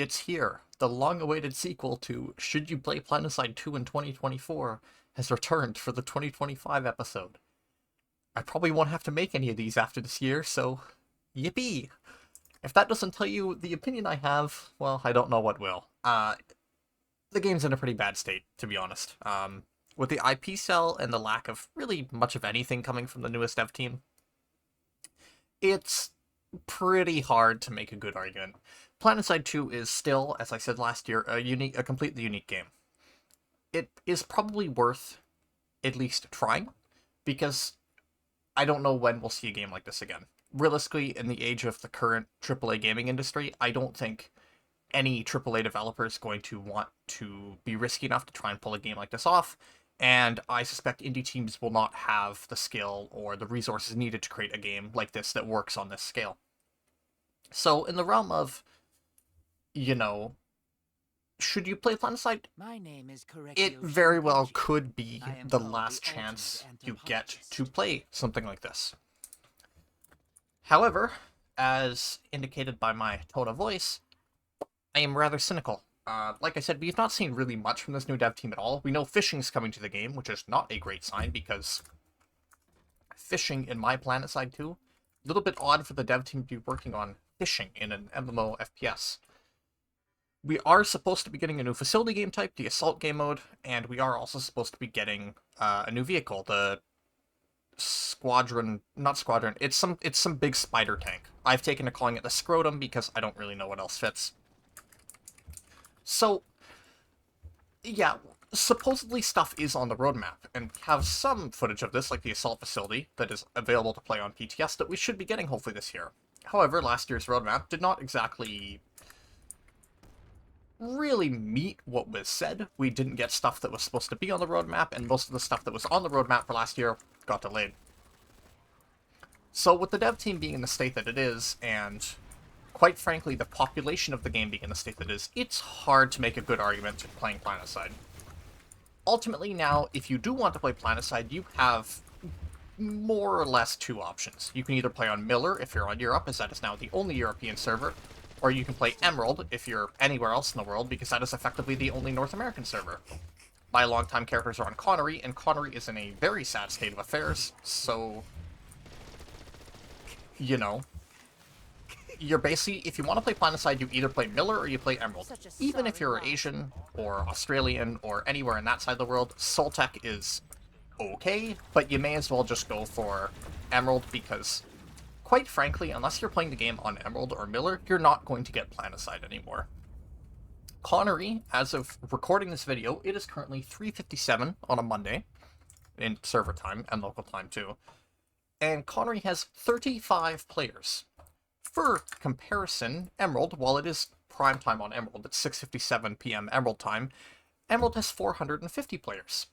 it's here. The long-awaited sequel to Should You Play Planetside 2 in 2024 has returned for the 2025 episode. I probably won't have to make any of these after this year, so yippee! If that doesn't tell you the opinion I have, well, I don't know what will. The game's in a pretty bad state, to be honest. With the IP sell and the lack of really much of anything coming from the newest dev team, it's pretty hard to make a good argument. Planetside 2 is still, as I said last year, a completely unique game. It is probably worth at least trying, because I don't know when we'll see a game like this again. Realistically, in the age of the current AAA gaming industry, I don't think any AAA developer is going to want to be risky enough to try and pull a game like this off, and I suspect indie teams will not have the skill or the resources needed to create a game like this that works on this scale. So, in the realm of, should you play Planetside? My name is It very well could be the last chance you get to play something like this. However, as indicated by my tone of voice, I am rather cynical. Like I said, we've not seen really much from this new dev team at all. We know fishing's coming to the game, which is not a great sign, because fishing in my Planetside 2, a little bit odd for the dev team to be working on fishing in an MMO FPS. We are supposed to be getting a new facility game type, the Assault game mode, and we are also supposed to be getting a new vehicle, the not Squadron, it's some big spider tank. I've taken to calling it the Scrotum because I don't really know what else fits. So, yeah, supposedly stuff is on the roadmap, and we have some footage of this, like the Assault facility, that is available to play on PTS that we should be getting hopefully this year. However, last year's roadmap did not exactly really meet what was said. We didn't get stuff that was supposed to be on the roadmap, and most of the stuff that was on the roadmap for last year got delayed. So with the dev team being in the state that it is, and quite frankly the population of the game being in the state that it is, it's hard to make a good argument to playing Planetside. Ultimately now, if you do want to play Planetside, you have more or less two options. You can either play on Miller if you're on Europe, as that is now the only European server, or you can play Emerald if you're anywhere else in the world, because that is effectively the only North American server. My longtime characters are on Connery, and Connery is in a very sad state of affairs, so, you're basically, if you want to play Planetside, you either play Miller or you play Emerald. Even if you're Asian, or Australian, or anywhere in that side of the world, Soltech is okay, but you may as well just go for Emerald, because quite frankly, unless you're playing the game on Emerald or Miller, you're not going to get Planetside anymore. Connery, as of recording this video, it is currently 3:57 on a Monday, in server time, and local time too, and Connery has 35 players. For comparison, Emerald, while it is prime time on Emerald, it's 6:57 p.m. Emerald time, Emerald has 450 players.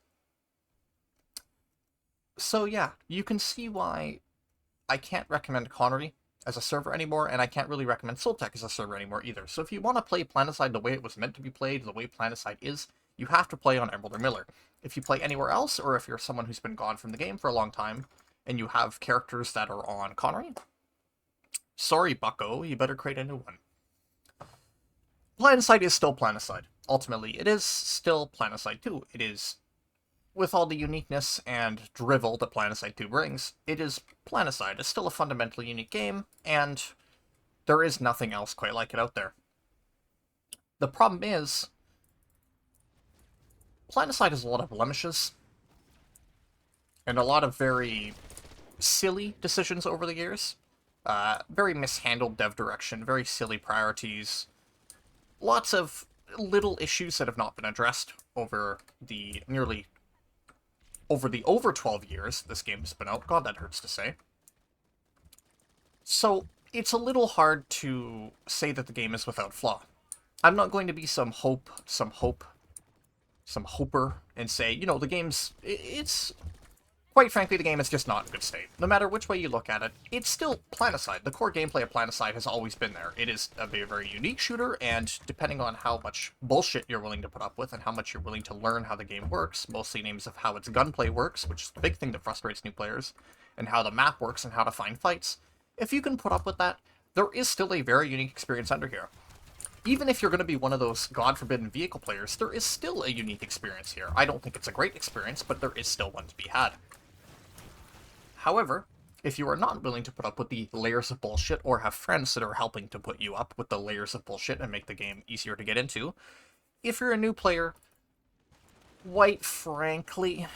So yeah, you can see why I can't recommend Connery as a server anymore, and I can't really recommend Soltech as a server anymore either. So if you want to play Planetside the way it was meant to be played, the way Planetside is, you have to play on Emerald or Miller. If you play anywhere else, or if you're someone who's been gone from the game for a long time, and you have characters that are on Connery, sorry bucko, you better create a new one. Planetside is still Planetside. Ultimately, it is still Planetside 2. It is, with all the uniqueness and drivel that Planetside 2 brings, it is Planetside. It's still a fundamentally unique game, and there is nothing else quite like it out there. The problem is, Planetside has a lot of blemishes, and a lot of very silly decisions over the years. Very mishandled dev direction, very silly priorities, lots of little issues that have not been addressed over the over 12 years this game has been out. God, that hurts to say. So, it's a little hard to say that the game is without flaw. I'm not going to be some hoper, and say, the game's, it's, quite frankly, the game is just not in good state. No matter which way you look at it, it's still Planetside. The core gameplay of Planetside has always been there. It is a very, very unique shooter, and depending on how much bullshit you're willing to put up with and how much you're willing to learn how the game works, mostly names of how its gunplay works, which is the big thing that frustrates new players, and how the map works and how to find fights, if you can put up with that, there is still a very unique experience under here. even if you're going to be one of those God forbidden vehicle players, there is still a unique experience here. I don't think it's a great experience, but there is still one to be had. However, if you are not willing to put up with the layers of bullshit, or have friends that are helping to put you up with the layers of bullshit and make the game easier to get into, if you're a new player, quite frankly,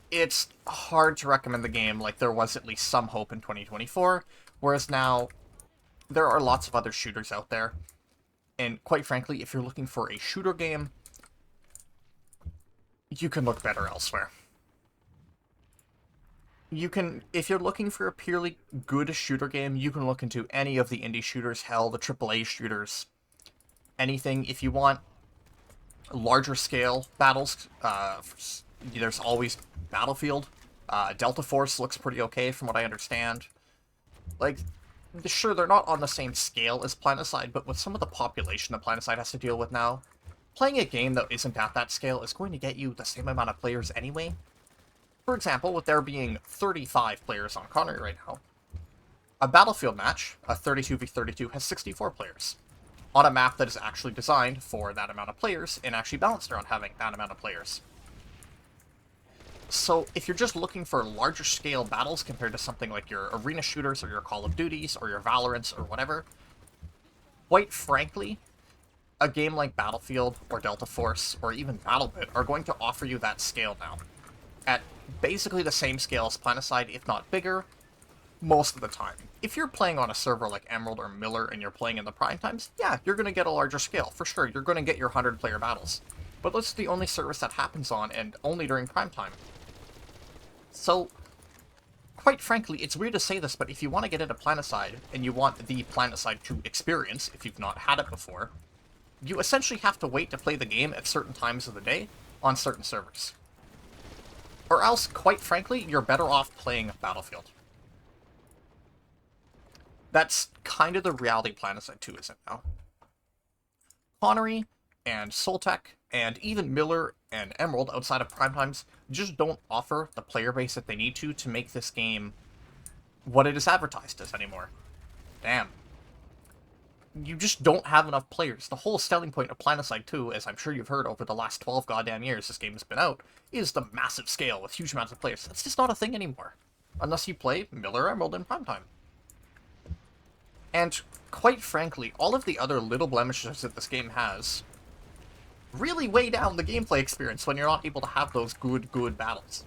it's hard to recommend the game like there was at least some hope in 2024, whereas now there are lots of other shooters out there. And quite frankly, if you're looking for a shooter game, you can look better elsewhere. You can, if you're looking for a purely good shooter game, you can look into any of the indie shooters, hell, the AAA shooters, anything. If you want larger scale battles, there's always Battlefield. Delta Force looks pretty okay from what I understand. Like, sure, they're not on the same scale as Planetside, but with some of the population that Planetside has to deal with now, playing a game that isn't at that scale is going to get you the same amount of players anyway. For example, with there being 35 players on Connery right now, a Battlefield match, a 32v32, has 64 players, on a map that is actually designed for that amount of players, and actually balanced around having that amount of players. So, if you're just looking for larger scale battles compared to something like your arena shooters, or your Call of Duties, or your Valorants, or whatever, quite frankly, a game like Battlefield, or Delta Force, or even BattleBit are going to offer you that scale now. At basically the same scale as Planetside, if not bigger, most of the time. If you're playing on a server like Emerald or Miller and you're playing in the prime times, yeah, you're going to get a larger scale, for sure. You're going to get your 100-player battles. But that's the only service that happens on, and only during prime time. So, quite frankly, it's weird to say this, but if you want to get into Planetside, and you want the Planetside 2 experience, if you've not had it before, you essentially have to wait to play the game at certain times of the day on certain servers. Or else, quite frankly, you're better off playing Battlefield. That's kind of the reality Planetside 2 is now. Connery and Soltech and even Miller and Emerald outside of prime times just don't offer the player base that they need to make this game what it is advertised as anymore. Damn. You just don't have enough players. The whole selling point of Planetside 2, as I'm sure you've heard over the last 12 goddamn years this game has been out, is the massive scale with huge amounts of players. That's just not a thing anymore. Unless you play Miller Emerald in primetime. And, quite frankly, all of the other little blemishes that this game has really weigh down the gameplay experience when you're not able to have those good battles.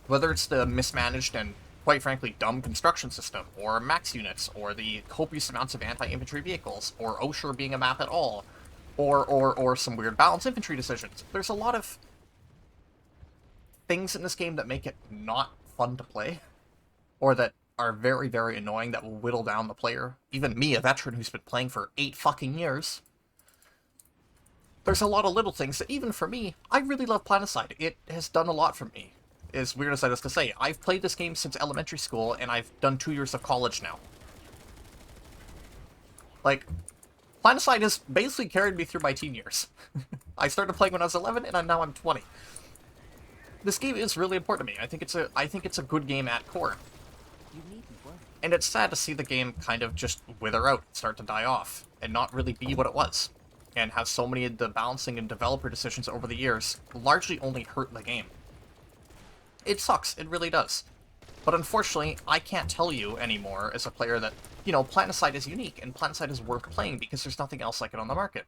Whether it's the mismanaged and, quite frankly, dumb construction system, or max units, or the copious amounts of anti-infantry vehicles, or Osher being a map at all, or some weird balanced infantry decisions. There's a lot of things in this game that make it not fun to play, or that are very, very annoying that will whittle down the player. Even me, a veteran who's been playing for 8 fucking years. There's a lot of little things that, even for me, I really love Planetside. It has done a lot for me. As weird as that is to say, I've played this game since elementary school, and I've done 2 years of college now. Like, Planetside has basically carried me through my teen years. I started playing when I was 11, and now I'm 20. This game is really important to me. I think it's a good game at core. And it's sad to see the game kind of just wither out, start to die off, and not really be what it was. And have so many of the balancing and developer decisions over the years largely only hurt the game. It sucks, it really does. But unfortunately, I can't tell you anymore as a player that, Planetside is unique, and Planetside is worth playing because there's nothing else like it on the market.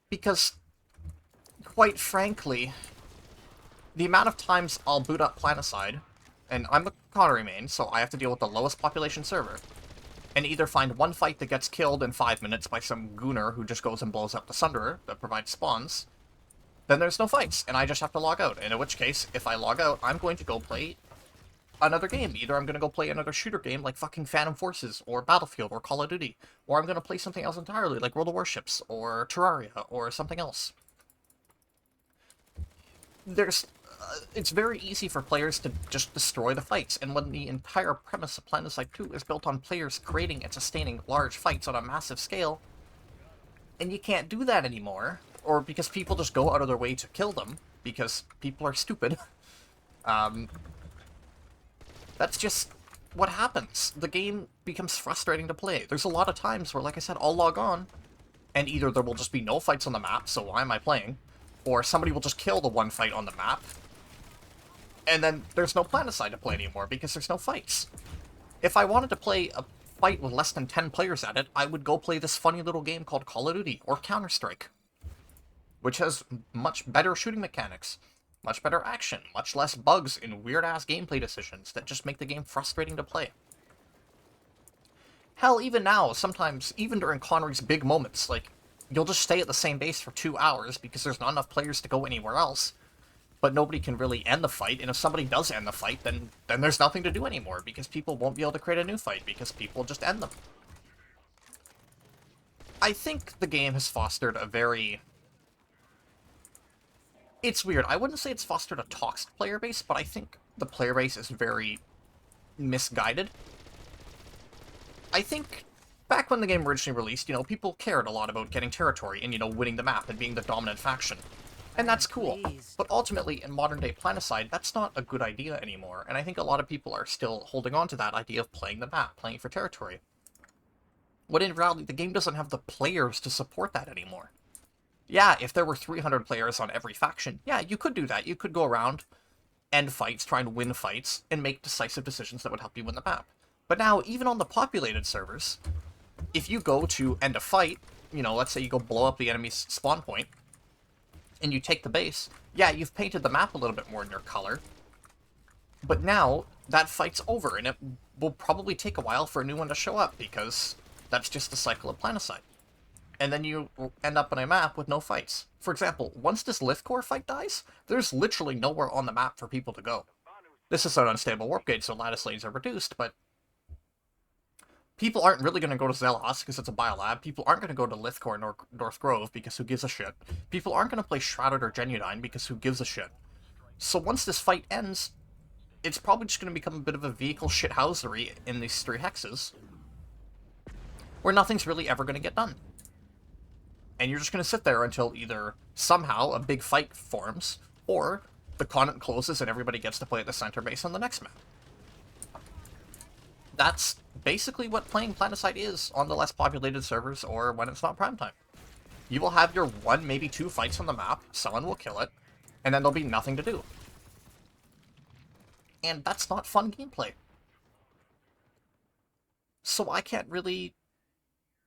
Because, quite frankly, the amount of times I'll boot up Planetside, and I'm a Connery main, so I have to deal with the lowest population server, and either find one fight that gets killed in 5 minutes by some gooner who just goes and blows up the Sunderer that provides spawns, then there's no fights, and I just have to log out. And in which case, if I log out, I'm going to go play another game. Either I'm going to go play another shooter game like fucking Phantom Forces, or Battlefield, or Call of Duty, or I'm going to play something else entirely, like World of Warships, or Terraria, or something else. It's very easy for players to just destroy the fights, and when the entire premise of Planetside 2 is built on players creating and sustaining large fights on a massive scale, and you can't do that anymore, or because people just go out of their way to kill them, because people are stupid, that's just what happens? The game becomes frustrating to play. There's a lot of times where, like I said, I'll log on, and either there will just be no fights on the map, so why am I playing? Or somebody will just kill the one fight on the map, and then there's no Planetside to play anymore because there's no fights. If I wanted to play a fight with less than 10 players at it, I would go play this funny little game called Call of Duty or Counter-Strike, which has much better shooting mechanics, much better action, much less bugs and weird-ass gameplay decisions that just make the game frustrating to play. Hell, even now, sometimes, even during Connery's big moments, like, you'll just stay at the same base for 2 hours because there's not enough players to go anywhere else, but nobody can really end the fight, and if somebody does end the fight, then there's nothing to do anymore, because people won't be able to create a new fight, because people just end them. I think the game has fostered a very... It's weird. I wouldn't say it's fostered a toxic player base, but I think the player base is very misguided. I think back when the game originally released, people cared a lot about getting territory and, winning the map and being the dominant faction. And that's cool. But ultimately, in modern-day Planetside, that's not a good idea anymore, and I think a lot of people are still holding on to that idea of playing the map, playing for territory. When in reality, the game doesn't have the players to support that anymore. Yeah, if there were 300 players on every faction, yeah, you could do that. You could go around, end fights, try and win fights, and make decisive decisions that would help you win the map. But now, even on the populated servers, if you go to end a fight, let's say you go blow up the enemy's spawn point, and you take the base, yeah, you've painted the map a little bit more in your color, but now that fight's over, and it will probably take a while for a new one to show up, because that's just the cycle of Planetside. And then you end up on a map with no fights. For example, once this Lift Core fight dies, there's literally nowhere on the map for people to go. This is an unstable warp gate, so lattice lanes are reduced, but people aren't really going to go to Zelos because it's a biolab. People aren't going to go to Lithcore or North Grove because who gives a shit. People aren't going to play Shrouded or Genudyne because who gives a shit. So once this fight ends, it's probably just going to become a bit of a vehicle shithousery in these 3 hexes, where nothing's really ever going to get done. And you're just going to sit there until either somehow a big fight forms, or the continent closes and everybody gets to play at the center base on the next map. That's basically what playing Planetside is on the less populated servers or when it's not prime time. You will have your 1, maybe 2 fights on the map, someone will kill it, and then there'll be nothing to do. And that's not fun gameplay. So I can't really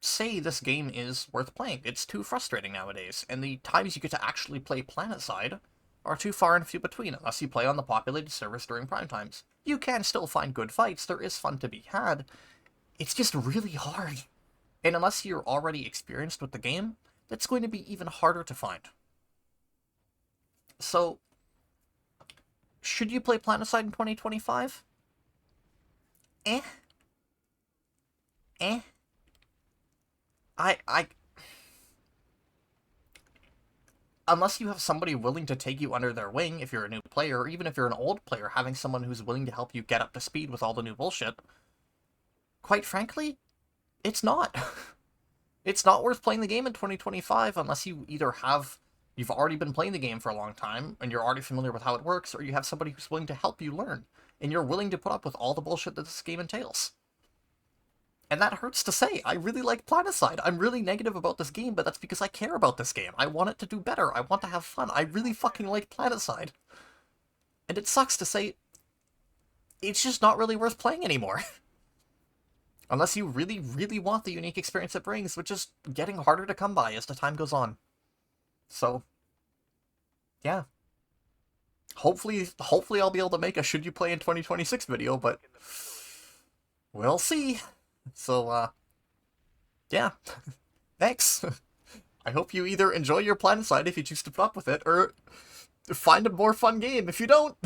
say this game is worth playing. It's too frustrating nowadays, and the times you get to actually play Planetside are too far and few between, unless you play on the populated servers during prime times. You can still find good fights, there is fun to be had, it's just really hard. And unless you're already experienced with the game, that's going to be even harder to find. So, should you play Planetside in 2025? Unless you have somebody willing to take you under their wing if you're a new player, or even if you're an old player, having someone who's willing to help you get up to speed with all the new bullshit, quite frankly, it's not. It's not worth playing the game in 2025 unless you either you've already been playing the game for a long time, and you're already familiar with how it works, or you have somebody who's willing to help you learn, and you're willing to put up with all the bullshit that this game entails. And that hurts to say. I really like Planetside. I'm really negative about this game, but that's because I care about this game. I want it to do better. I want to have fun. I really fucking like Planetside. And it sucks to say it's just not really worth playing anymore. Unless you really, really want the unique experience it brings, which is getting harder to come by as the time goes on. So, yeah. Hopefully I'll be able to make a Should You Play in 2026 video, but we'll see. So, yeah. Thanks. I hope you either enjoy your Planetside if you choose to put up with it, or find a more fun game if you don't.